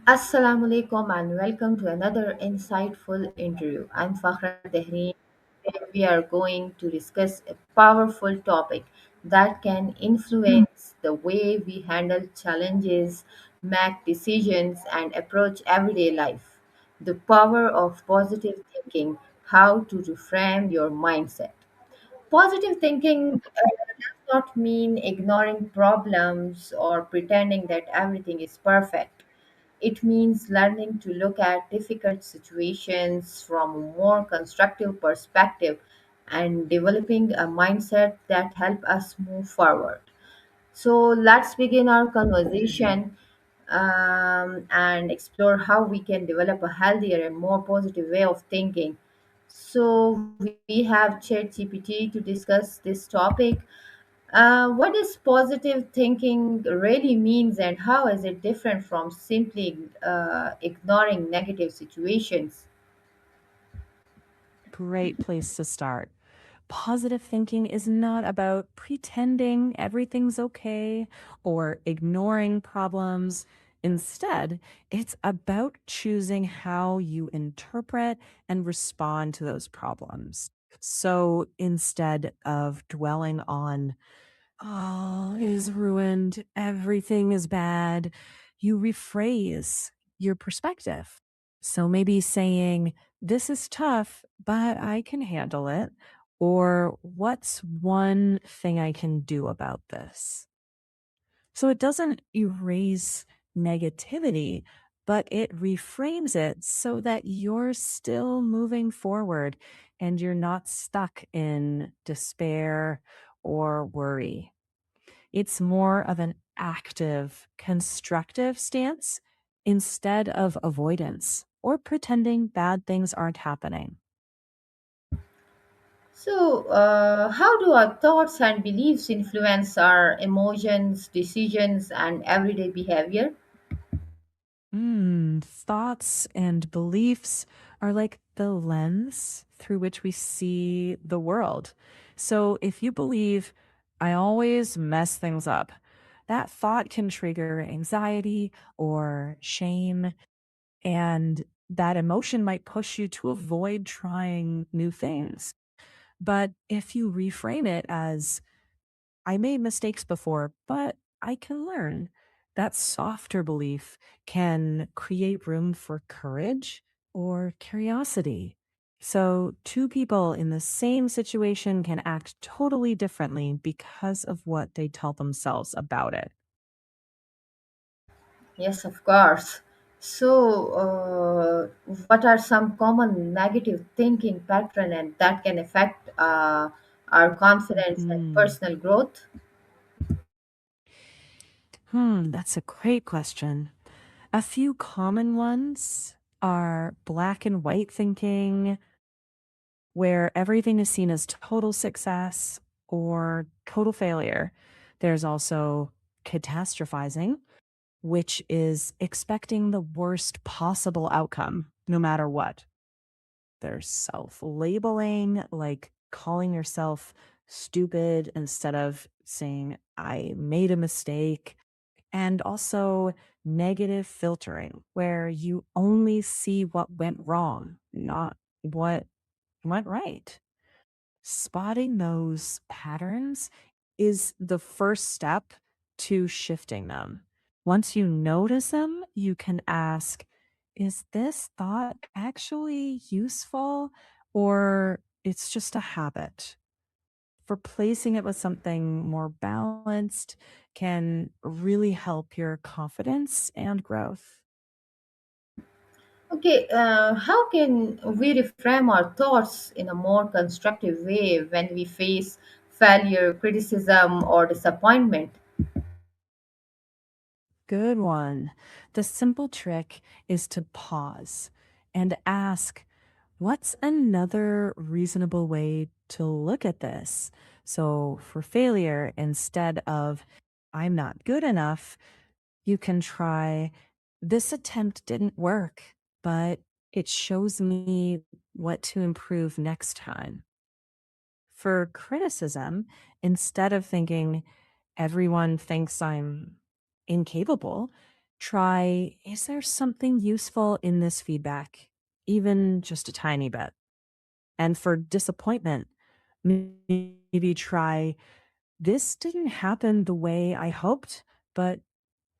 Assalamu alaikum and welcome to another insightful interview. I'm Fakhra Tehreen. Today we are going to discuss a powerful topic that can influence the way we handle challenges, make decisions, and approach everyday life. The power of positive thinking, how to reframe your mindset. Positive thinking does not mean ignoring problems or pretending that everything is perfect. It means learning to look at difficult situations from a more constructive perspective and developing a mindset that help us move forward. So let's begin our conversation and explore how we can develop a healthier and more positive way of thinking. So we have ChatGPT to discuss this topic. What does positive thinking really means, and how is it different from simply ignoring negative situations? Great place to start. Positive thinking is not about pretending everything's okay or ignoring problems. Instead, it's about choosing how you interpret and respond to those problems. So instead of dwelling on, all is ruined, everything is bad, you rephrase your perspective. So maybe saying, this is tough, but I can handle it. Or what's one thing I can do about this? So it doesn't erase negativity, but it reframes it so that you're still moving forward and you're not stuck in despair or worry. It's more of an active, constructive stance instead of avoidance or pretending bad things aren't happening. So, how do our thoughts and beliefs influence our emotions, decisions, and everyday behavior? Thoughts and beliefs are like the lens through which we see the world. So if you believe, I always mess things up, that thought can trigger anxiety or shame. And that emotion might push you to avoid trying new things. But if you reframe it as, I made mistakes before, but I can learn, that softer belief can create room for courage or curiosity. So, two people in the same situation can act totally differently because of what they tell themselves about it. Yes, of course. So, what are some common negative thinking pattern and that can affect our confidence and Mhm. personal growth? That's a great question. A few common ones are black and white thinking, where everything is seen as total success or total failure. There's also catastrophizing, which is expecting the worst possible outcome, no matter what. There's self labeling, like calling yourself stupid instead of saying, I made a mistake. And also negative filtering, where you only see what went wrong, not what went right. Spotting those patterns is the first step to shifting them. Once you notice them, you can ask, is this thought actually useful or it's just a habit? Replacing it with something more balanced can really help your confidence and growth. Okay, how can we reframe our thoughts in a more constructive way when we face failure, criticism, or disappointment? Good one. The simple trick is to pause and ask, what's another reasonable way to look at this? So, for failure, instead of, I'm not good enough, you can try, this attempt didn't work, but it shows me what to improve next time. For criticism, instead of thinking everyone thinks I'm incapable, Try, is there something useful in this feedback? Even just a tiny bit. And for disappointment, maybe try, this didn't happen the way I hoped, but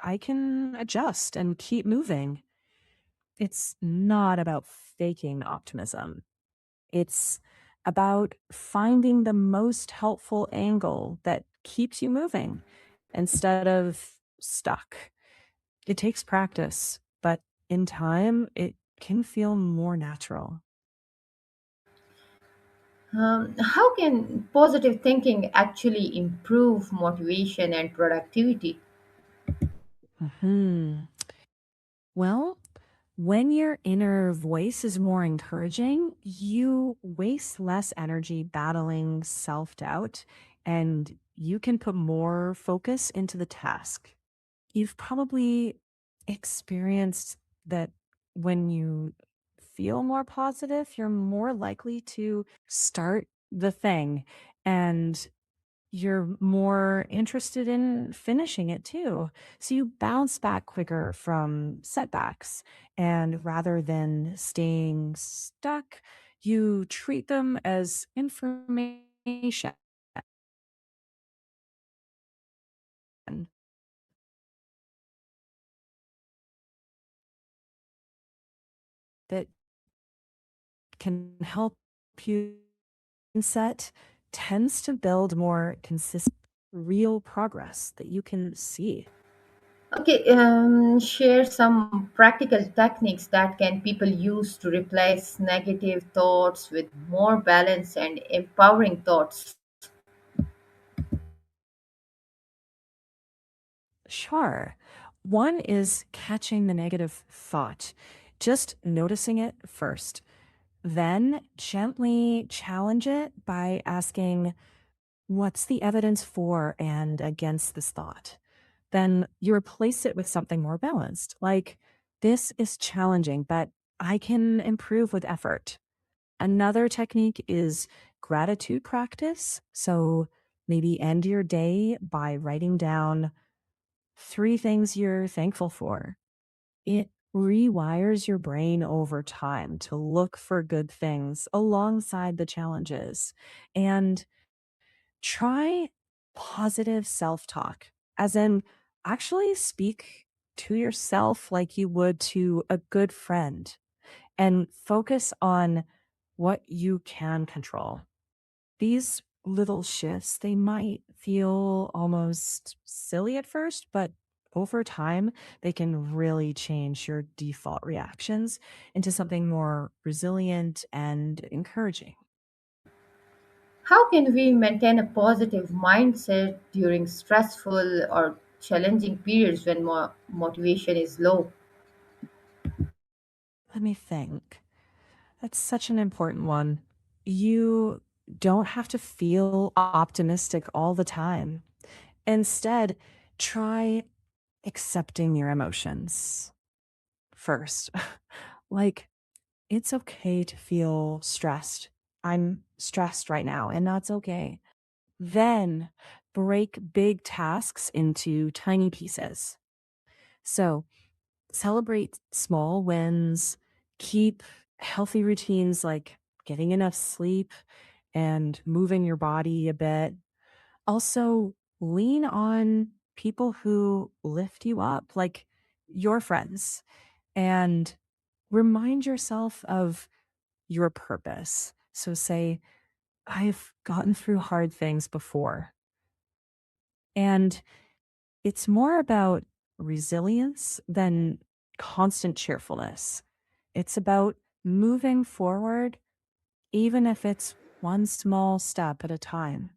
I can adjust and keep moving. It's not about faking optimism. It's about finding the most helpful angle that keeps you moving instead of stuck. It takes practice, but in time, it can feel more natural. How can positive thinking actually improve motivation and productivity? Hmm. Well, when your inner voice is more encouraging, you waste less energy battling self doubt and you can put more focus into the task. You've probably experienced that when you feel more positive, you're more likely to start the thing and you're more interested in finishing it too. So you bounce back quicker from setbacks. And rather than staying stuck, you treat them as information that can help you. Mindset tends to build more consistent, real progress that you can see. Okay, share some practical techniques that can people use to replace negative thoughts with more balanced and empowering thoughts. Sure. One is catching the negative thought, just noticing it first. Then gently challenge it by asking, what's the evidence for and against this thought? Then you replace it with something more balanced, like, this is challenging, but I can improve with effort. Another technique is gratitude practice. So maybe end your day by writing down three things you're thankful for. It rewires your brain over time to look for good things alongside the challenges. And try positive self talk, as in, actually speak to yourself like you would to a good friend and focus on what you can control. These little shifts, they might feel almost silly at first, but over time, they can really change your default reactions into something more resilient and encouraging. How can we maintain a positive mindset during stressful or challenging periods when motivation is low? Let me think. That's such an important one. You don't have to feel optimistic all the time. Instead, try accepting your emotions first. Like, it's okay to feel stressed. I'm stressed right now, and that's okay. Then break big tasks into tiny pieces. So celebrate small wins, keep healthy routines like getting enough sleep and moving your body a bit. Also, lean on people who lift you up, like your friends, and remind yourself of your purpose. So, say, I've gotten through hard things before. And it's more about resilience than constant cheerfulness. It's about moving forward, even if it's one small step at a time.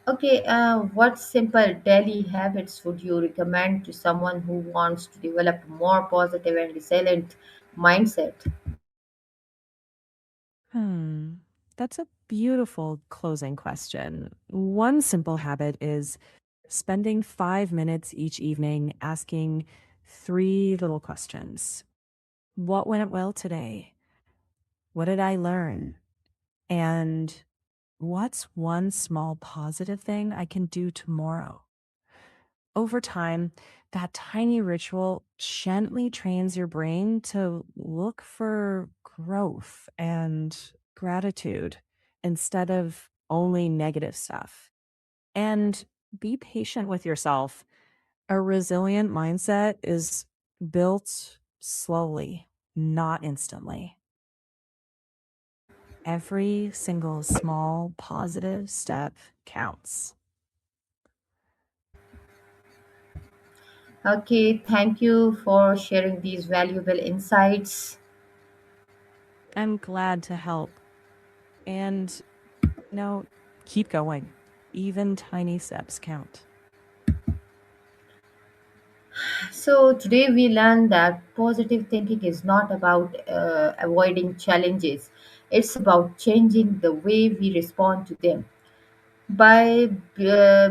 Okay, what simple daily habits would you recommend to someone who wants to develop a more positive and resilient mindset? Hmm. That's a beautiful closing question. One simple habit is spending 5 minutes each evening asking three little questions. What went well today? What did I learn? And what's one small positive thing I can do tomorrow? Over time, that tiny ritual gently trains your brain to look for growth and gratitude instead of only negative stuff. And be patient with yourself. A resilient mindset is built slowly, not instantly. Every single small positive step counts. Okay, thank you for sharing these valuable insights. I'm glad to help. And no, keep going. Even tiny steps count. So, today we learned that positive thinking is not about avoiding challenges, it's about changing the way we respond to them. By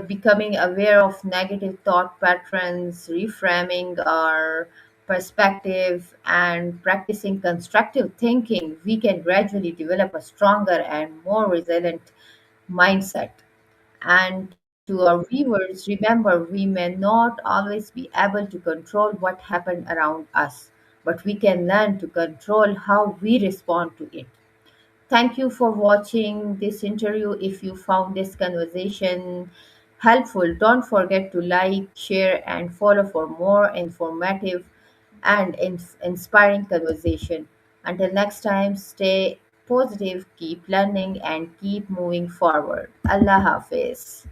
becoming aware of negative thought patterns, reframing our perspective, and practicing constructive thinking, we can gradually develop a stronger and more resilient mindset. And to our viewers, remember we may not always be able to control what happened around us, but we can learn to control how we respond to it. Thank you for watching this interview. If you found this conversation helpful, don't forget to like, share, and follow for more informative and inspiring conversation. Until next time, stay positive, keep learning, and keep moving forward. Allah Hafiz.